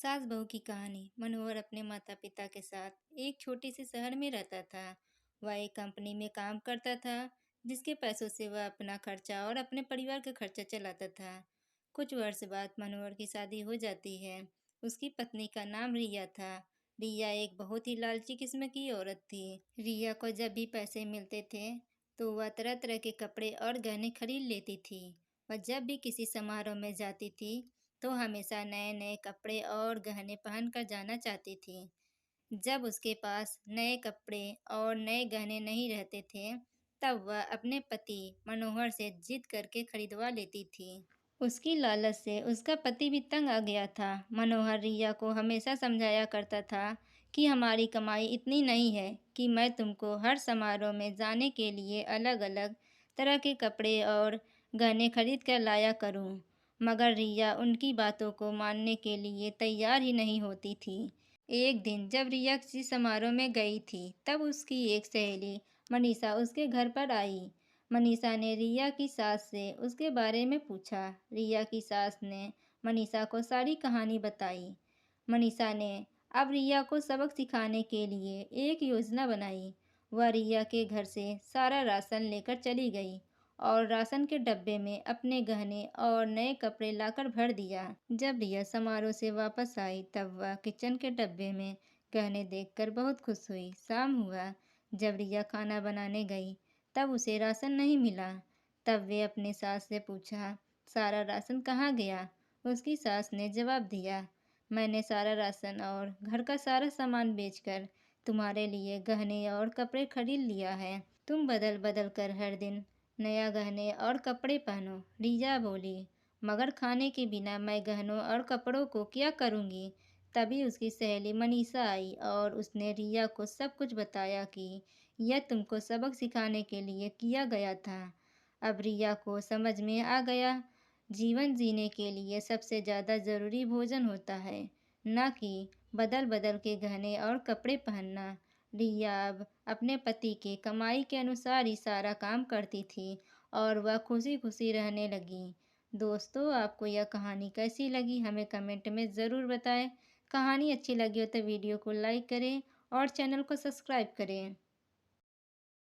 सास बहू की कहानी। मनोहर अपने माता पिता के साथ एक छोटे से शहर में रहता था। वह एक कंपनी में काम करता था, जिसके पैसों से वह अपना खर्चा और अपने परिवार का खर्चा चलाता था। कुछ वर्ष बाद मनोहर की शादी हो जाती है। उसकी पत्नी का नाम रिया था। रिया एक बहुत ही लालची किस्म की औरत थी। रिया को जब भी पैसे मिलते थे तो वह तरह तरह के कपड़े और गहने खरीद लेती थी। वह जब भी किसी समारोह में जाती थी तो हमेशा नए नए कपड़े और गहने पहनकर जाना चाहती थी। जब उसके पास नए कपड़े और नए गहने नहीं रहते थे, तब वह अपने पति मनोहर से जिद करके खरीदवा लेती थी। उसकी लालच से उसका पति भी तंग आ गया था। मनोहर रिया को हमेशा समझाया करता था कि हमारी कमाई इतनी नहीं है कि मैं तुमको हर समारोह में जाने के लिए अलग अलग तरह के कपड़े और गहने खरीद कर लाया करूं। मगर रिया उनकी बातों को मानने के लिए तैयार ही नहीं होती थी। एक दिन जब रिया किसी समारोह में गई थी, तब उसकी एक सहेली मनीषा उसके घर पर आई। मनीषा ने रिया की सास से उसके बारे में पूछा। रिया की सास ने मनीषा को सारी कहानी बताई। मनीषा ने अब रिया को सबक सिखाने के लिए एक योजना बनाई। वह रिया के घर से सारा राशन लेकर चली गई और राशन के डब्बे में अपने गहने और नए कपड़े लाकर भर दिया। जब रिया समारोह से वापस आई, तब वह किचन के डब्बे में गहने देखकर बहुत खुश हुई। शाम हुआ। जब रिया खाना बनाने गई, तब उसे राशन नहीं मिला। तब वे अपने सास से पूछा, सारा राशन कहाँ गया? उसकी सास ने जवाब दिया, मैंने सारा राशन और घर का सारा सामान बेचकर तुम्हारे लिए गहने और कपड़े खरीद लिया है। तुम बदल बदल कर हर दिन नया गहने और कपड़े पहनो। रिया बोली, मगर खाने के बिना मैं गहनों और कपड़ों को क्या करूँगी? तभी उसकी सहेली मनीषा आई और उसने रिया को सब कुछ बताया कि यह तुमको सबक सिखाने के लिए किया गया था। अब रिया को समझ में आ गया, जीवन जीने के लिए सबसे ज़्यादा ज़रूरी भोजन होता है, न कि बदल बदल के गहने और कपड़े पहनना। रिया अब अपने पति के कमाई के अनुसार ही सारा काम करती थी और वह खुशी खुशी रहने लगी। दोस्तों, आपको यह कहानी कैसी लगी हमें कमेंट में ज़रूर बताएं। कहानी अच्छी लगी हो तो वीडियो को लाइक करें और चैनल को सब्सक्राइब करें।